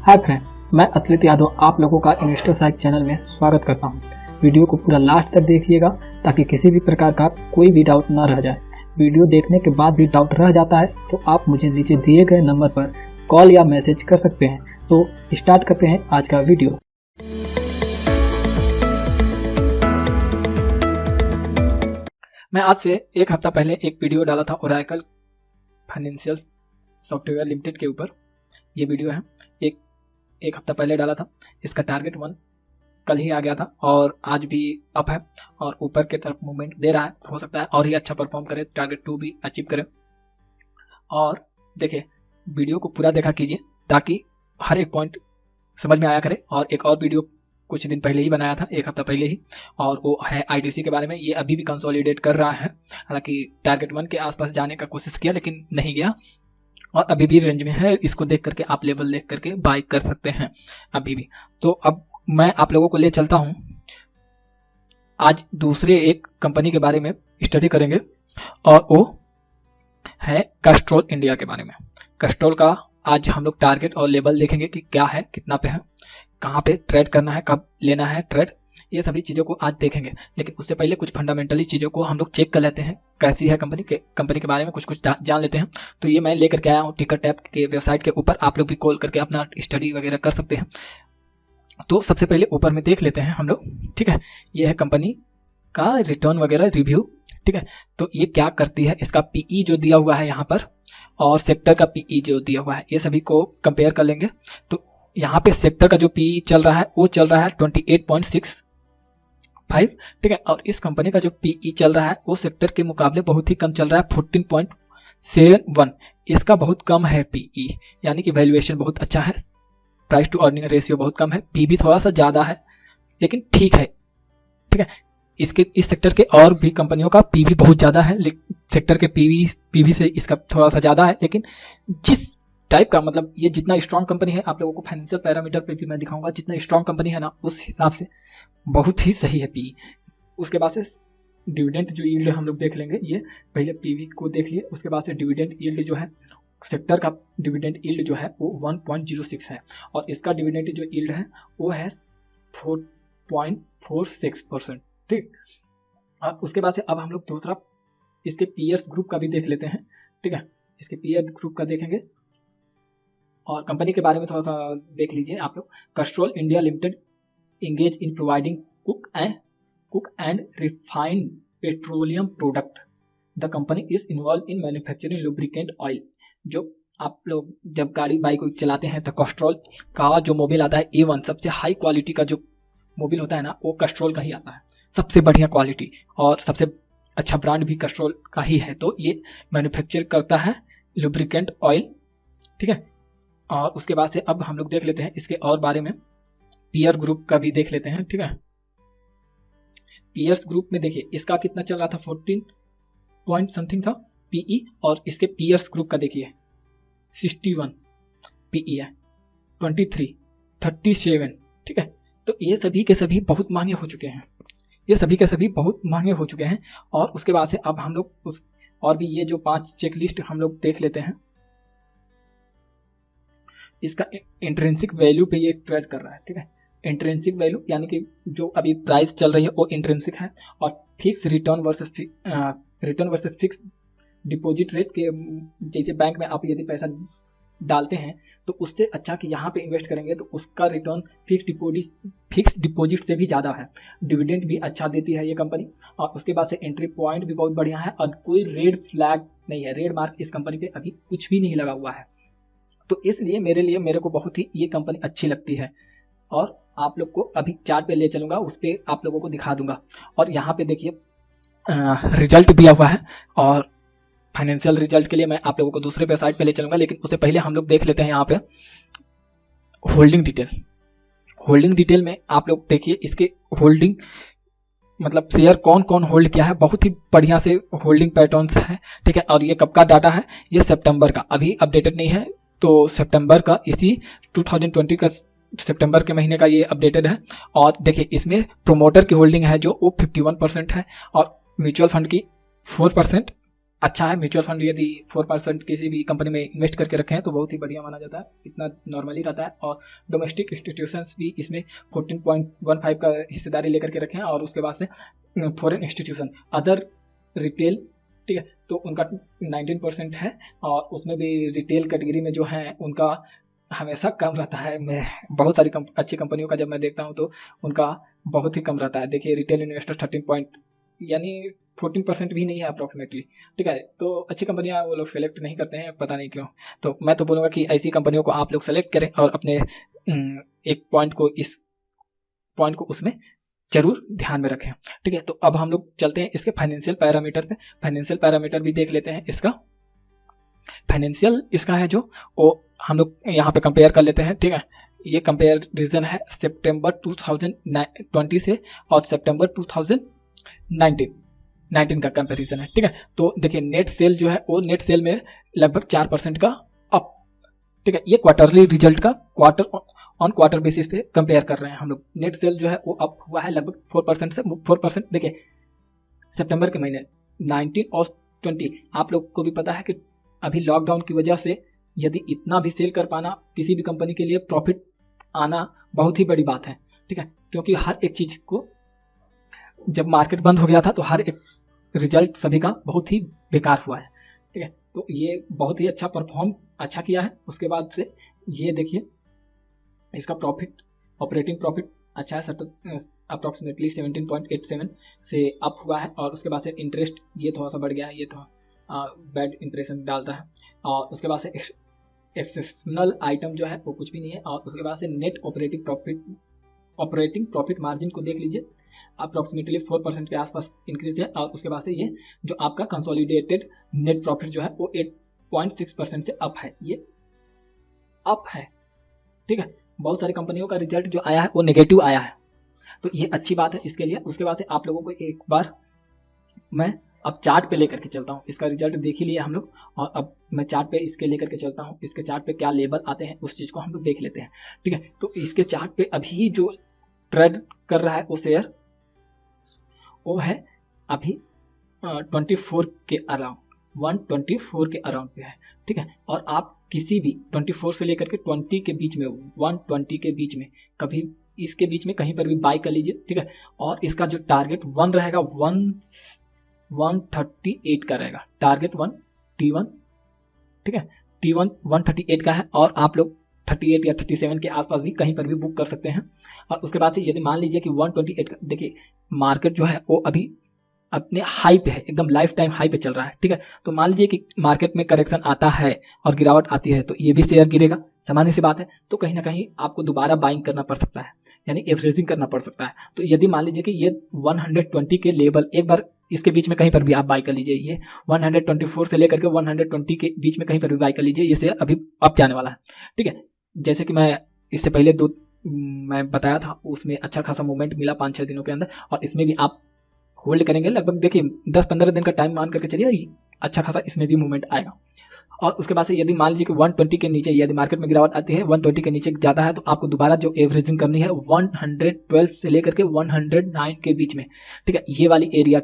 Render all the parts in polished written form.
Hi friend, मैं अतुलित यादव आप लोगों का इन्वेस्टर साइक चैनल में स्वागत करता हूं। वीडियो को पूरा लास्ट तक देखिएगा ताकि किसी भी प्रकार का कोई भी डाउट ना रह जाए। वीडियो देखने के बाद भी डाउट रह जाता है तो आप मुझे नीचे दिए गए नंबर पर कॉल या मैसेज कर सकते हैं। तो स्टार्ट करते हैं आज का वीडियो। मैं आज से एक हफ्ता पहले एक वीडियो डाला था ओरेकल फाइनेंशियल सॉफ्टवेयर लिमिटेड के ऊपर। ये वीडियो है एक हफ्ता पहले डाला था। इसका टारगेट 1 कल ही आ गया था और आज भी अप है और ऊपर की तरफ मूवमेंट दे रहा है। हो सकता है और ही अच्छा परफॉर्म करे, टारगेट 2 भी अचीव करे। और देखिए, वीडियो को पूरा देखा कीजिए ताकि हर एक पॉइंट समझ में आया करे। और एक और वीडियो कुछ दिन पहले ही बनाया था, एक हफ्ता पहले ही, और वो है ITC के बारे में। ये अभी भी कंसोलिडेट कर रहा है, हालांकि टारगेट 1 के आसपास जाने का कोशिश किया लेकिन नहीं गया और अभी भी रेंज में है। इसको देख करके आप लेवल देख करके बाय कर सकते हैं अभी भी। तो अब मैं आप लोगों को ले चलता हूं, आज दूसरे एक कंपनी के बारे में स्टडी करेंगे और वो है कैस्ट्रॉल इंडिया के बारे में। कैस्ट्रॉल का आज हम लोग टारगेट और लेवल देखेंगे कि क्या है, कितना पे है, कहाँ पे ट्रेड करना है, कब लेना है ट्रेड, ये सभी चीज़ों को आज देखेंगे। लेकिन उससे पहले कुछ फंडामेंटली चीज़ों को हम लोग चेक कर लेते हैं, कैसी है कंपनी के बारे में कुछ जान लेते हैं। तो ये मैं लेकर के आया हूँ टिकर टैप के वेबसाइट के ऊपर। आप लोग भी कॉल करके अपना स्टडी वगैरह कर सकते हैं। तो सबसे पहले ऊपर में देख लेते हैं हम लोग, ठीक है। ये है कंपनी का रिटर्न वगैरह रिव्यू, ठीक है। तो ये क्या करती है, इसका PE जो दिया हुआ है यहाँ पर और सेक्टर का PE जो दिया हुआ है, ये सभी को कंपेयर कर लेंगे। तो यहाँ पे सेक्टर का जो PE चल रहा है वो चल रहा है 28.65, ठीक है। और इस कंपनी का जो PE चल रहा है वो सेक्टर के मुकाबले बहुत ही कम चल रहा है, 14.71। इसका बहुत कम है PE, यानी कि वैल्यूएशन बहुत अच्छा है, प्राइस टू अर्निंग रेशियो बहुत कम है, PB थोड़ा सा ज़्यादा है लेकिन ठीक है, ठीक है। इस सेक्टर के और भी कंपनियों का PB बहुत ज़्यादा है, सेक्टर के PB से इसका थोड़ा सा ज़्यादा है। लेकिन जिस टाइप का, मतलब ये जितना स्ट्रॉन्ग कंपनी है, आप लोगों को फाइनेंशियल पैरामीटर पे भी मैं दिखाऊंगा, जितना स्ट्रॉन्ग कंपनी है ना उस हिसाब से बहुत ही सही है PE। उसके बाद से डिविडेंड जो यील्ड हम लोग देख लेंगे। ये पहले PB को देख लिए, उसके बाद से डिविडेंड यील्ड जो है, सेक्टर का डिविडेंड यील्ड जो है वो 1.06 है और इसका डिविडेंड जो यील्ड है वो है 4.46%, ठीक। और उसके बाद से अब हम लोग दूसरा इसके पीयर्स ग्रुप का भी देख लेते हैं, ठीक है। इसके पीयर ग्रुप का देखेंगे और कंपनी के बारे में थोड़ा सा देख लीजिए आप लोग। Castrol India limited engage in providing cook and refined petroleum product. The company is involved in manufacturing lubricant oil. जो आप लोग जब गाड़ी बाइक चलाते हैं तो कैस्ट्रॉल का जो मोबिल आता है A1, सबसे हाई क्वालिटी का जो मोबिल होता है ना, वो कैस्ट्रॉल का ही आता है, सबसे बढ़िया क्वालिटी और सबसे अच्छा ब्रांड भी कैस्ट्रॉल का ही है। तो ये मैन्युफैक्चर करता है लुब्रिकेंट ऑयल, ठीक है। और उसके बाद से अब हम लोग देख लेते हैं इसके और बारे में, पीयर ग्रुप का भी देख लेते हैं, ठीक है। पीयर्स ग्रुप में देखिए इसका कितना चल रहा था, 14 पॉइंट समथिंग था PE, और इसके पीयर्स ग्रुप का देखिए 61 PE है, 23, 37, ठीक है। तो ये सभी के सभी बहुत महंगे हो चुके हैं, ये सभी के सभी बहुत महंगे हो चुके हैं। और उसके बाद से अब हम लोग और भी ये जो 5 चेकलिस्ट हम लोग देख लेते हैं। इसका इंट्रिंसिक वैल्यू पे ये ट्रेड कर रहा है, ठीक है। इंट्रिंसिक वैल्यू यानी कि जो अभी प्राइस चल रही है वो इंट्रिंसिक है और fix return versus fix deposit rate के, जैसे बैंक में आप यदि पैसा डालते हैं तो उससे अच्छा कि यहाँ पे इन्वेस्ट करेंगे तो उसका रिटर्न फिक्स डिपॉजिट से भी ज़्यादा है। डिविडेंड भी अच्छा देती है ये कंपनी और उसके बाद से एंट्री पॉइंट भी बहुत बढ़िया है और कोई रेड फ्लैग नहीं है, रेड मार्क इस कंपनी पे अभी कुछ भी नहीं लगा हुआ है। तो इसलिए मेरे को बहुत ही ये कंपनी अच्छी लगती है और आप लोग को अभी चार्ट पे ले चलूँगा, उस पर आप लोगों को दिखा दूंगा। और यहाँ पे देखिए रिजल्ट दिया हुआ है और फाइनेंशियल रिजल्ट के लिए मैं आप लोगों को दूसरे वेबसाइट पे ले चलूँगा। लेकिन उससे पहले हम लोग देख लेते हैं यहाँ पे होल्डिंग डिटेल में आप लोग देखिए इसके होल्डिंग, मतलब शेयर कौन कौन होल्ड किया है, बहुत ही बढ़िया से होल्डिंग पैटर्न्स है, ठीक है। और ये कब का डाटा है, ये सितंबर का, अभी अपडेटेड नहीं है, तो सितंबर का, इसी 2020 का सितंबर के महीने का ये अपडेटेड है। और देखिए इसमें प्रोमोटर की होल्डिंग है जो वो 51% है और म्यूचुअल फंड की 4%, अच्छा है। म्यूचुअल फंड यदि 4% किसी भी कंपनी में इन्वेस्ट करके रखे हैं तो बहुत ही बढ़िया माना जाता है, इतना नॉर्मली रहता है। और डोमेस्टिक इंस्टीट्यूशंस भी इसमें 14.15 का हिस्सेदारी लेकर के रखे हैं। और उसके बाद से फॉरेन इंस्टीट्यूशन, अदर रिटेल, ठीक है, तो उनका 19% है। और उसमें भी रिटेल कैटेगरी में जो है उनका हमेशा कम रहता है। मैं बहुत सारी अच्छी कंपनियों का जब मैं देखता हूँ तो उनका बहुत ही कम रहता है। देखिए रिटेल इन्वेस्टर 14% भी नहीं है अप्रॉक्सीमेटली, ठीक है। तो अच्छी कंपनियां वो लोग सेलेक्ट नहीं करते हैं, पता नहीं क्यों। तो मैं तो बोलूँगा कि ऐसी कंपनियों को आप लोग सेलेक्ट करें और अपने एक पॉइंट को, इस पॉइंट को उसमें जरूर ध्यान में रखें, ठीक है। तो अब हम लोग चलते हैं इसके फाइनेंशियल पैरामीटर पे। फाइनेंशियल पैरामीटर भी देख लेते हैं इसका। फाइनेंशियल इसका है जो वो हम लोग यहाँ पे कंपेयर कर लेते हैं, ठीक है। ये कंपेरिजन है सितंबर 2020 से और सितंबर 2019 का कंपैरिजन है, ठीक है। तो देखिए नेट सेल जो है वो नेट सेल में लगभग 4% का अप, ठीक है। ये क्वार्टरली रिजल्ट का क्वार्टर बेसिस पे कंपेयर कर रहे हैं हम लोग। नेट सेल जो है वो अप हुआ है लगभग 4% से 4%। देखिए सितंबर के महीने 19 और 20, आप लोग को भी पता है कि अभी लॉकडाउन की वजह से यदि इतना भी सेल कर पाना किसी भी कंपनी के लिए प्रॉफिट आना बहुत ही बड़ी बात है, ठीक है। क्योंकि हर एक चीज़ को जब मार्केट बंद हो गया था तो हर एक रिजल्ट सभी का बहुत ही बेकार हुआ है, ठीक है। तो ये बहुत ही अच्छा किया है। उसके बाद से ये देखिए इसका प्रॉफिट, ऑपरेटिंग प्रॉफिट अच्छा है, अप्रॉक्सीमेटली 17.87 से अप हुआ है। और उसके बाद से इंटरेस्ट ये थोड़ा सा बढ़ गया है, ये थोड़ा बैड इंप्रेशन डालता है। और उसके बाद से एक्सेप्शनल आइटम जो है वो कुछ भी नहीं है। और उसके बाद से नेट ऑपरेटिंग प्रॉफिट मार्जिन को देख लीजिए, अप्रॉक्सीमेटली 4% के आसपास इंक्रीज है। और उसके बाद से ये जो आपका कंसोलिडेटेड नेट प्रॉफिट जो है वो 8.6% से अप है, ये अप है, ठीक है। बहुत सारी कंपनियों का रिजल्ट जो आया है वो नेगेटिव आया है, तो ये अच्छी बात है इसके लिए। उसके बाद से आप लोगों को एक बार मैं अब चार्ट पे लेकर के चलता हूँ। इसका रिजल्ट देख ही लिया हम लोग, और अब मैं चार्ट पे इसके लेकर के चलता हूँ। इसके चार्ट पे क्या लेवल आते हैं उस चीज़ को हम लोग देख लेते हैं, ठीक है। तो इसके चार्ट पे अभी जो ट्रेड कर रहा है वो शेयर वो है अभी 24 के अराउंड, 124 के अराउंड पे है, ठीक है। और आप किसी भी 24 से लेकर के 20 के बीच में, 120 के बीच में, कभी इसके बीच में कहीं पर भी बाय कर लीजिए, ठीक है। और इसका जो टारगेट 1 रहेगा 138 का रहेगा, टारगेट 1 T1, ठीक है। T1 138 का है। और आप लोग 38 या 37 के आसपास भी कहीं पर भी बुक कर सकते हैं। और उसके बाद से यदि मान लीजिए कि 128 का, देखिए मार्केट जो है वो अभी अपने हाई पे है, एकदम लाइफ टाइम हाई पे चल रहा है, ठीक है। तो मान लीजिए कि मार्केट में करेक्शन आता है और गिरावट आती है तो ये भी शेयर गिरेगा, सामान्य सी बात है। तो कहीं ना कहीं आपको दोबारा बाइंग करना पड़ सकता है, यानी एवरेजिंग करना पड़ सकता है। तो यदि मान लीजिए कि ये 120 के लेवल, एक बार इसके बीच में कहीं पर भी आप बाई कर लीजिए, ये 124 से लेकर के 120 के बीच में कहीं पर भी बाई कर लीजिए, ये शेयर अभी अप जाने वाला है, ठीक है। जैसे कि मैं इससे पहले मैं बताया था, उसमें अच्छा खासा मूवमेंट मिला 5-6 दिनों के अंदर। और इसमें भी आप होल्ड करेंगे लगभग, देखिए 10-15 दिन का टाइम मान करके चलिए, अच्छा खासा इसमें भी मूवमेंट आएगा। और उसके बाद से यदि मान लीजिए कि 120 के नीचे, यदि मार्केट में गिरावट आती है 120 के नीचे जाता है, तो आपको दोबारा जो एवरेजिंग करनी है 112 से लेकर के 109 के बीच में, ठीक है। ये वाली एरिया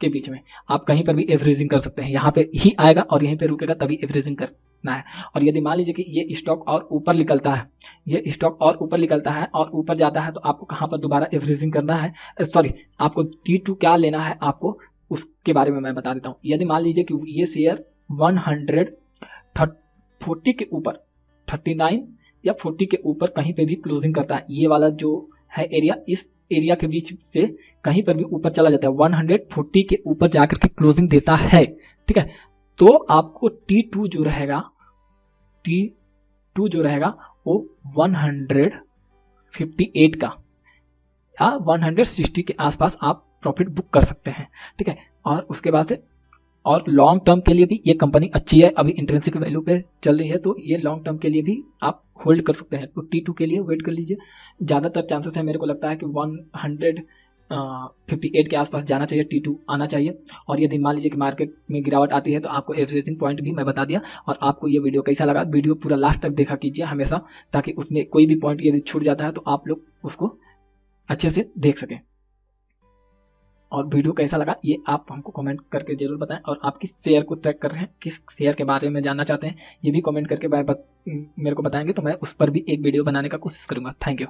के बीच में आप कहीं पर भी एवरेजिंग कर सकते हैं, यहाँ पे ही आएगा और यहीं पे रुकेगा, तभी एवरेजिंग करना है। और यदि मान लीजिए कि ये स्टॉक और ऊपर निकलता है, ये स्टॉक और ऊपर निकलता है और ऊपर जाता है, तो आपको कहाँ पर दोबारा एवरेजिंग करना है, सॉरी आपको T2 क्या लेना है आपको, उसके बारे में मैं बता देता हूँ। यदि मान लीजिए कि ये शेयर 140 के ऊपर, 39 या 40 के ऊपर कहीं पे भी क्लोजिंग करता है, ये वाला जो है एरिया, इस एरिया के बीच से कहीं पर भी ऊपर चला जाता है, 140 के ऊपर जाकर के क्लोजिंग देता है, ठीक है। तो आपको T2 जो रहेगा वो 158 का या 160 के आसपास आप प्रॉफिट बुक कर सकते हैं, ठीक है। और उसके बाद से और लॉन्ग टर्म के लिए भी ये कंपनी अच्छी है, अभी इंट्रिंसिक वैल्यू पे चल रही है, तो ये लॉन्ग टर्म के लिए भी आप होल्ड कर सकते हैं। तो T2 के लिए वेट कर लीजिए, ज़्यादातर चांसेस है, मेरे को लगता है कि 158 के आसपास जाना चाहिए, T2 आना चाहिए। और यदि मान लीजिए कि मार्केट में गिरावट आती है तो आपको एवरेजिंग पॉइंट भी मैं बता दिया। और आपको ये वीडियो कैसा लगा, वीडियो पूरा लास्ट तक देखा कीजिए हमेशा, ताकि उसमें कोई भी पॉइंट यदि छूट जाता है तो आप लोग उसको अच्छे से देख सकें। और वीडियो कैसा लगा ये आप हमको कमेंट करके जरूर बताएं, और आप किस शेयर को ट्रैक कर रहे हैं, किस शेयर के बारे में जानना चाहते हैं, ये भी कमेंट करके मेरे को बताएंगे, तो मैं उस पर भी एक वीडियो बनाने का कोशिश करूँगा। Thank you.